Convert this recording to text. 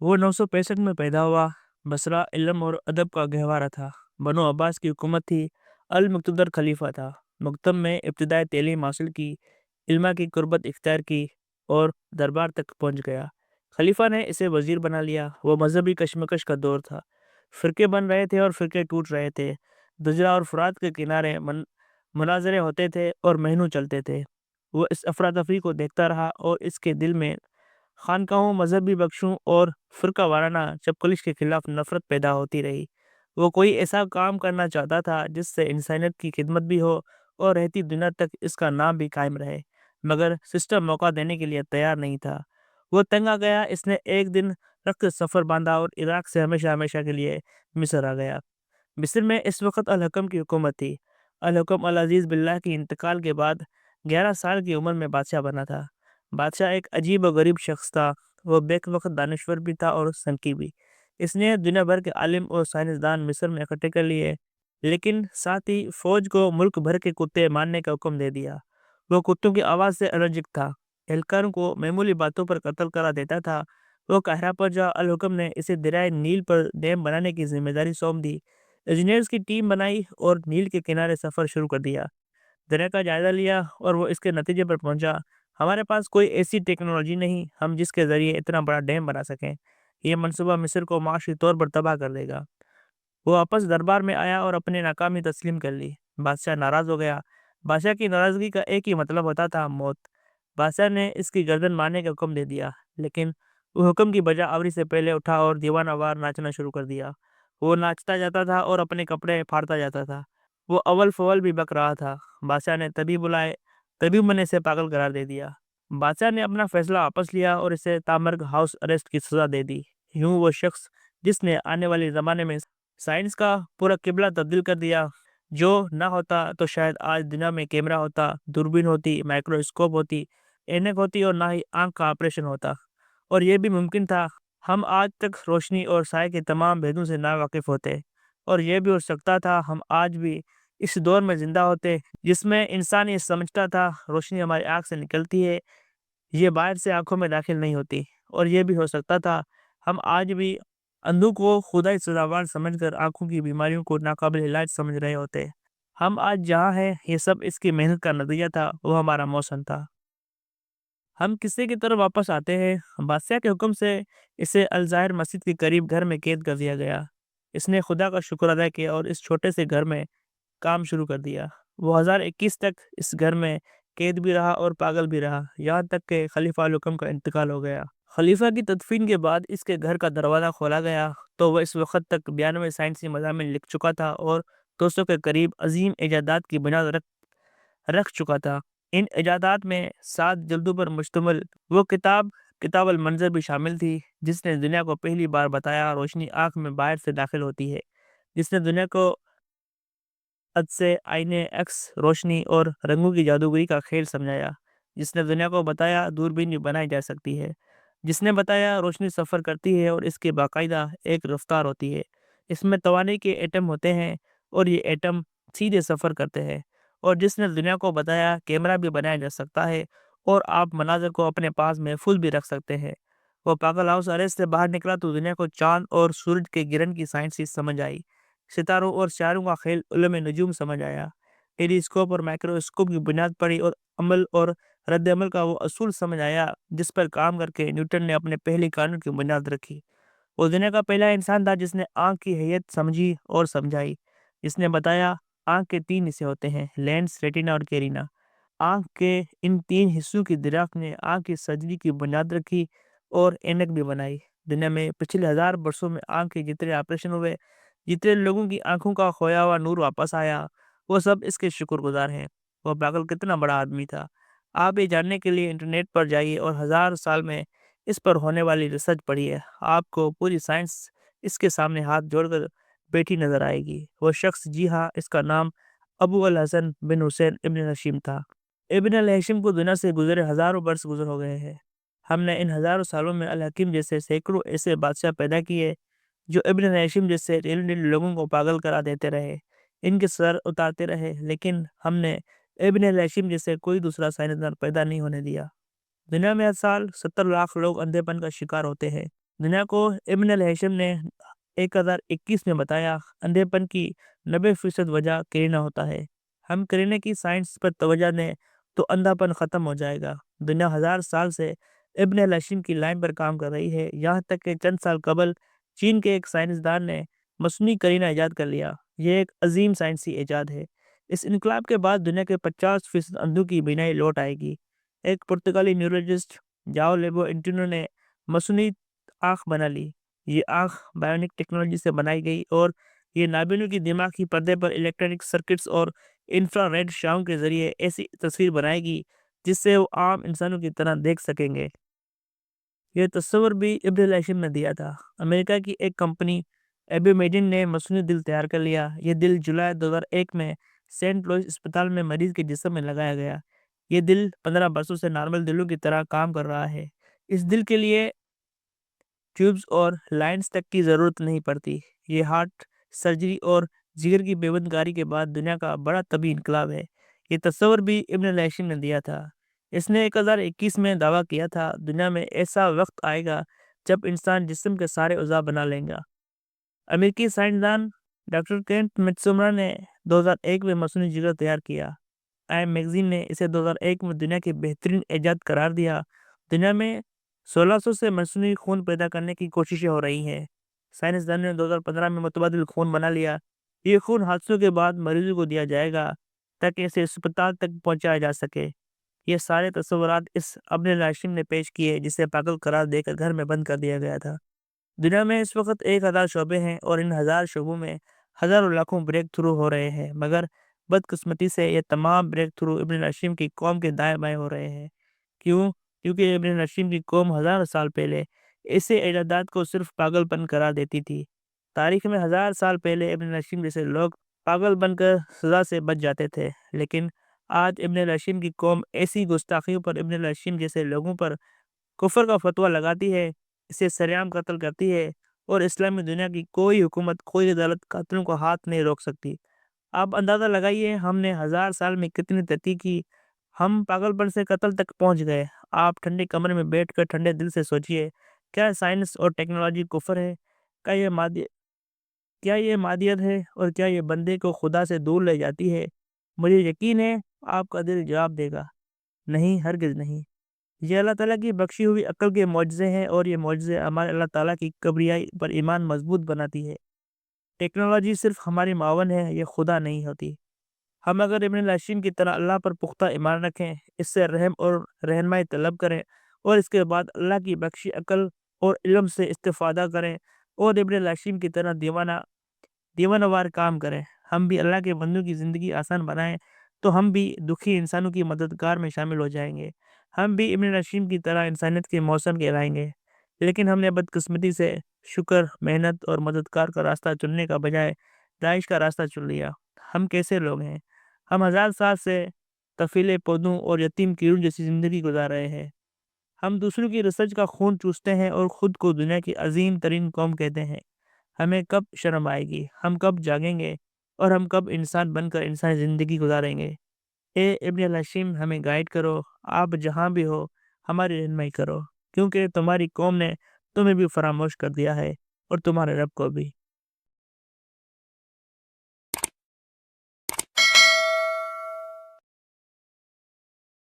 وہ 965 में पैदा हुआ। बसरा इल्म और अदब का गहवारा था। बनो अब्बास की हुकूमत थी। अल-मुक़्तदर खलीफा था। मकतब में इब्तिदाई तालीम हासिल की, इल्मा की कुर्बत इख्तियार की और दरबार तक पहुँच गया। खलीफा ने इसे वज़ीर बना लिया। वो मज़हबी कशमकश का दौर था। फ़िरके बन रहे थे और फ़िरके टूट रहे थे। दजला और फ़ुरात के किनारे मुनाज़रे होते थे और महीनों चलते थे। वो इस अफ़रा-तफ़री को देखता रहा और इसके दिल में खानकाहों, मज़हबी बख्शों और फ़िरका वाराना चपकलिश के खिलाफ नफ़रत पैदा होती रही। वो कोई ऐसा काम करना चाहता था जिससे इंसानियत की खिदमत भी हो और रहती दुनिया तक इसका नाम भी कायम रहे। मगर सिस्टम मौका देने के लिए तैयार नहीं था। वो तंग आ गया। इसने एक दिन रख्त सफ़र बांधा और इराक से हमेशा हमेशा के लिए मिस्र आ गया। मिस्र में इस वक़्त अल-हकम की हुकूमत थी। अल-हकम अल-अज़ीज़ बिल्लाह की इंतकाल के बाद 11 साल की उम्र में बादशाह बना था। बादशाह एक अजीब और गरीब शख्स था। वो बेक-वक़्त दानिश्वर भी था और संकी भी। इसने दुनिया भर के आलिम और साइंसदान मिस्र में इकट्ठे कर लिए, लेकिन साथ ही फ़ौज को मुल्क भर के कुत्ते मारने का हुक्म दे दिया। वो कुत्तों की आवाज़ से एलर्जिक था। एहलकारों को मामूली बातों पर कत्ल करा देता था। वो काहिरा पहुँचा। अल-हुकम ने इसे दरियाए नील पर डैम बनाने की ज़िम्मेदारी सौंप दी। इंजीनियर्स की टीम बनाई और नील के किनारे सफ़र शुरू कर दिया। दरिया का जायज़ा लिया और वो इसके नतीजे पर पहुँचा, हमारे पास कोई ऐसी टेक्नोलॉजी नहीं हम जिसके ज़रिए इतना बड़ा डैम बना सकें। ये मंसूबा मिस्र को माशी तौर पर तबाह कर देगा। वो वापस दरबार में आया और अपनी नाकामी तस्लीम कर ली। बादशाह नाराज़ हो गया। बादशाह की नाराज़गी का एक ही मतलब होता था, मौत। बादशाह ने इसकी गर्दन मारने का हुक्म दे दिया, लेकिन वो हुक्म की बजा आवरी से पहले उठा और दीवानावार नाचना शुरू कर दिया। वो नाचता जाता था और अपने कपड़े फाड़ता जाता था। वो अव्वल-फ़व्वल भी बक रहा था। बादशाह ने तभी मैंने इसे पागल करार दे दिया। बादशाह ने अपना फैसला वापस लिया और इसे तामर्ग हाउस अरेस्ट की सज़ा दे दी। यूँ वो शख्स जिसने आने वाले ज़माने में साइंस का पूरा किबला तब्दील कर दिया, जो ना होता तो शायद आज दुनिया में कैमरा होता, दूरबीन होती, माइक्रोस्कोप होती, ऐनक होती और ना ही आँख का ऑपरेशन होता। और ये भी मुमकिन था, हम आज तक रोशनी और साए के तमाम भेदों से नावाकिफ़ होते। और ये भी हो सकता था, हम आज भी इस दौर में ज़िंदा होते, जिसमें इंसान ये समझता था, रोशनी हमारी आँख से निकलती है, ये बाहर से आँखों में दाखिल नहीं होती। और ये भी हो सकता था, हम आज भी अंधों को खुदाई सज़ावार समझकर आँखों की बीमारियों को नाकाबिल इलाज समझ रहे होते। हम आज जहाँ हैं, ये सब इसकी मेहनत का नतीजा था, वो हमारा मौसम था। हम किस्से की तरफ वापस आते हैं। बादशाह के हुक्म से इसे अल-ज़ाहिर मस्जिद के करीब घर में कैद कर दिया गया। इसने खुदा का शुक्र अदा किया और इस छोटे से घर में काम शुरू कर दिया। वो 1021 तक इस घर में कैद भी रहा और पागल भी रहा, यहाँ तक कि खलीफा अल-हुकम का इंतकाल हो गया। खलीफा की तदफीन के बाद इसके घर का दरवाज़ा खोला गया, तो वह इस वक़्त तक 92 साइंसी मज़ामिन लिख चुका था और 200 के करीब अज़ीम इजादात की बुनियाद रख रख चुका था। इन इजादात में 7 जल्दों पर मुश्तमिल वो किताब अल मंज़र भी शामिल थी, जिसने दुनिया को पहली बार बताया रोशनी आँख में बाहर से दाखिल होती है। जिसने दुनिया को से आईने, एक्स रोशनी और रंगों की जादूगरी का खेल समझाया। जिसने दुनिया को बताया दूरबीन भी बनाई जा सकती है। जिसने बताया रोशनी सफ़र करती है और इसकी बाकायदा एक रफ्तार होती है। इसमें तवाने के एटम होते हैं और ये एटम सीधे सफ़र करते हैं। और जिसने दुनिया को बताया कैमरा भी बनाया जा सकता है और आप मनाज़र को अपने पास महफूज़ भी रख सकते हैं। वो पागल हाउस अरेस्ट से बाहर निकला तो दुनिया को चाँद और सूरज के गिरन की साइंस ही समझ आई। सितारों और सियारों का खेल उलूम नजूम समझ आया। टेलीस्कोप और माइक्रोस्कोप की बुनियाद पड़ी और अमल और रद्द अमल का वो असूल समझ आया, जिस पर काम करके न्यूटन ने अपने पहले कानून की बुनियाद रखी। वो दुनिया का पहला इंसान था जिसने आँख की हैयत समझी और समझाई। जिसने बताया आँख के 3 हिस्से होते हैं, लेंस, रेटिना और कैरिना। आँख के इन 3 हिस्सों की दरियाफ्त ने आँख की सर्जरी की बुनियाद रखी और ऐनक भी बनाई। दुनिया में पिछले 1000 वर्षों में आँख के जितने ऑपरेशन हुए, जितने लोगों की आँखों का खोया हुआ नूर वापस आया, वो सब इसके शुक्रगुज़ार हैं। वो पागल कितना बड़ा आदमी था। आप ये जानने के लिए इंटरनेट पर जाइए और 1000 साल में इस पर होने वाली रिसर्च पढ़िए। आपको पूरी साइंस इसके सामने हाथ जोड़कर बैठी नज़र आएगी। वो शख्स, जी हाँ, इसका नाम अबू अल हसन बिन हुसैन इब्न हशीम था। इब्न अल हशीम को दुनिया से गुज़रे हज़ारों वर्ष गुज़र हो गए हैं। हमने इन हज़ारों सालों में अल हकीम जैसे सैकड़ों ऐसे बादशाह पैदा किए, जो इब्न हाशिम जैसे ढील-ढील लोगों को पागल करा देते रहे, इनके सर उतारते रहे, लेकिन हमने इब्न हाशिम जैसे कोई दूसरा साइंसदान पैदा नहीं होने दिया। दुनिया में हर साल 70 लाख लोग अंधेपन का शिकार होते हैं। دنیا کو ابن الہیثم نے 1021 میں بتایا اندھے پن کی 90% وجہ کرینا ہوتا ہے۔ ہم کرینے کی سائنس پر توجہ دیں تو اندھا پن ختم ہو جائے گا۔ دنیا 1000 سال سے ابن الہیثم کی لائن پر کام کر رہی ہے، یہاں تک کہ چند سال قبل چین کے ایک سائنسدان نے مصنوعی کرینہ ایجاد کر لیا۔ یہ ایک عظیم سائنسی ایجاد ہے۔ اس انقلاب کے بعد دنیا کے 50% اندھوں کی بینائی لوٹ آئے گی۔ ایک پرتگالی نیورولوجسٹ جاؤ لیبو انٹینو نے مصنوعی آنکھ بنا لی۔ یہ آنکھ بائیونک ٹیکنالوجی سے بنائی گئی اور یہ نابینوں کی دماغ کی پردے پر الیکٹرانک سرکٹس اور انفرا ریڈ شعاؤں کے ذریعے ایسی تصویر بنائے گی جس سے وہ عام انسانوں کی طرح دیکھ سکیں گے۔ یہ تصور بھی ابن الہیثم نے دیا تھا۔ امریکہ کی ایک کمپنی ایبیومیڈن نے مصنوعی دل تیار کر لیا۔ یہ دل جولائی 2001 میں سینٹ لوئس اسپتال میں مریض کے جسم میں لگایا گیا۔ یہ دل 15 برسوں سے نارمل دلوں کی طرح کام کر رہا ہے۔ اس دل کے لیے ٹیوبز اور لائنز تک کی ضرورت نہیں پڑتی۔ یہ ہارٹ سرجری اور جگر کی پیوند کاری کے بعد دنیا کا بڑا طبی انقلاب ہے۔ یہ تصور بھی ابن الہیثم نے دیا تھا۔ اس نے 1021 میں دعویٰ کیا تھا دنیا میں ایسا وقت آئے گا جب انسان جسم کے سارے اعضاء بنا لیں گا۔ امریکی سائنسدان ڈاکٹر کینٹ میٹسومرا نے 2001 میں مصنوعی جگر تیار کیا۔ آئم میگزین نے اسے 2001 میں دنیا کی بہترین ایجاد قرار دیا۔ دنیا میں 1600 سے مصنوعی خون پیدا کرنے کی کوششیں ہو رہی ہیں۔ سائنسدانوں نے 2015 میں متبادل خون بنا لیا۔ یہ خون حادثوں کے بعد مریضوں کو دیا جائے گا تاکہ اسے اسپتال تک پہنچایا جا سکے۔ یہ سارے تصورات اس ابن الہیثم نے پیش کیے جسے پاگل قرار دے کر گھر میں بند کر دیا گیا تھا۔ دنیا میں اس وقت 1000 شعبے ہیں اور ان 1000 شعبوں میں ہزاروں لاکھوں بریک تھرو ہو رہے ہیں، مگر بدقسمتی سے یہ تمام بریک تھرو ابن الہیثم کی قوم کے دائیں بائیں ہو رہے ہیں۔ کیوں؟ کیونکہ ابن الہیثم کی قوم 1000 سال پہلے ایسے ایجادات کو صرف پاگل پن قرار دیتی تھی۔ تاریخ میں 1000 سال پہلے ابن الہیثم جیسے لوگ پاگل بن کر سزا سے بچ جاتے تھے، لیکن آج ابن الہیثم کی قوم ایسی گستاخیوں پر ابن الہیثم جیسے لوگوں پر کفر کا فتویٰ لگاتی ہے، اسے سرعام قتل کرتی ہے، اور اسلامی دنیا کی کوئی حکومت، کوئی عدالت قاتلوں کو ہاتھ نہیں روک سکتی۔ آپ اندازہ لگائیے ہم نے 1000 سال میں کتنی تحقیق کی، ہم پاگل پن سے قتل تک پہنچ گئے۔ آپ ٹھنڈے کمرے میں بیٹھ کر ٹھنڈے دل سے سوچئے، کیا سائنس اور ٹیکنالوجی کفر ہے؟ کیا یہ مادیت ہے اور کیا یہ بندے کو خدا سے دور لے جاتی ہے؟ مجھے یقین ہے آپ کا دل جواب دے گا، نہیں، ہرگز نہیں۔ یہ اللہ تعالیٰ کی بخشی ہوئی عقل کے معجزے ہیں اور یہ معجزے ہمارے اللہ تعالیٰ کی کبریائی پر ایمان مضبوط بناتی ہے۔ ٹیکنالوجی صرف ہماری معاون ہے، یہ خدا نہیں ہوتی۔ ہم اگر ابن الہیثم کی طرح اللہ پر پختہ ایمان رکھیں، اس سے رحم اور رہنمائی طلب کریں اور اس کے بعد اللہ کی بخشی عقل اور علم سے استفادہ کریں اور ابن الہیثم کی طرح دیوانہ وار کام کریں، ہم بھی اللہ کے بندوں کی زندگی آسان بنائیں تو ہم بھی دکھی انسانوں کی مددگار میں شامل ہو جائیں گے۔ ہم بھی ابن الہیثم کی طرح انسانیت کے موسم کہلائیں گے۔ لیکن ہم نے بدقسمتی سے شکر، محنت اور مددگار کا راستہ چننے کا بجائے داعش کا راستہ چن لیا۔ ہم کیسے لوگ ہیں؟ ہم 1000 سال سے طفیلے پودوں اور یتیم کیڑوں جیسی زندگی گزار رہے ہیں۔ ہم دوسروں کی ریسرچ کا خون چوستے ہیں اور خود کو دنیا کی عظیم ترین قوم کہتے ہیں۔ ہمیں کب شرم آئے گی؟ ہم کب جاگیں گے اور ہم کب انسان بن کر انسانی زندگی گزاریں گے؟ اے ابن الہیثم، ہمیں گائیڈ کرو، آپ جہاں بھی ہو ہماری رہنمائی کرو، کیونکہ تمہاری قوم نے تمہیں بھی فراموش کر دیا ہے اور تمہارے رب کو بھی۔